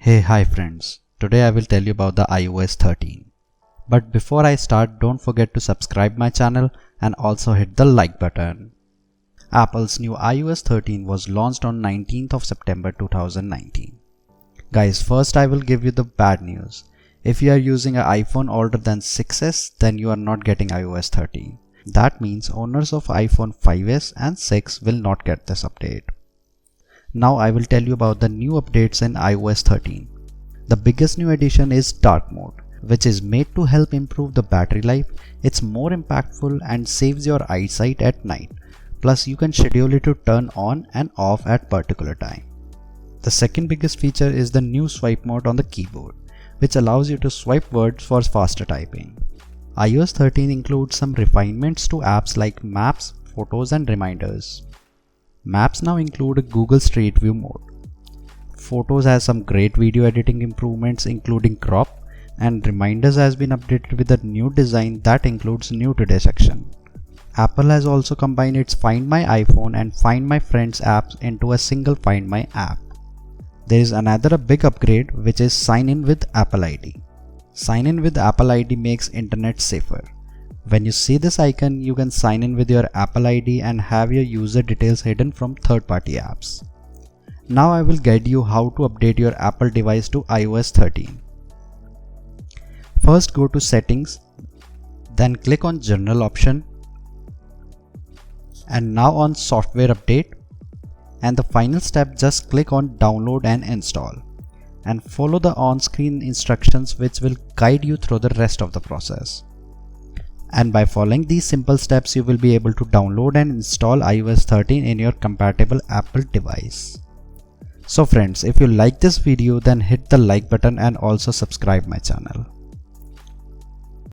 Hi friends, today I will tell you about the iOS 13. But before I start, don't forget to subscribe my channel and also hit the like button. Apple's new iOS 13 was launched on 19th of September 2019. Guys, first I will give you the bad news. If you are using an iPhone older than 6s, then you are not getting iOS 13. That means owners of iPhone 5s and 6 will not get this update. Now I will tell you about the new updates in iOS 13. The biggest new addition is dark mode, which is made to help improve the battery life. It's more impactful and saves your eyesight at night. Plus you can schedule it to turn on and off at particular time. The second biggest feature is the new swipe mode on the keyboard, which allows you to swipe words for faster typing. iOS 13 includes some refinements to apps like Maps, Photos and Reminders. Maps now include a Google Street View mode. Photos has some great video editing improvements including crop, and Reminders has been updated with a new design that includes New Today section. Apple has also combined its Find My iPhone and Find My Friends apps into a single Find My app. There is another big upgrade, which is Sign In with Apple ID. Sign in with Apple ID makes internet safer. When you see this icon, you can sign in with your Apple ID and have your user details hidden from third-party apps. Now I will guide you how to update your Apple device to iOS 13. First go to Settings, then click on General option, and now on Software Update, and the final step, just click on Download and Install, and follow the on-screen instructions which will guide you through the rest of the process. And by following these simple steps, you will be able to download and install iOS 13 in your compatible Apple device. So friends, if you like this video, then hit the like button and also subscribe my channel.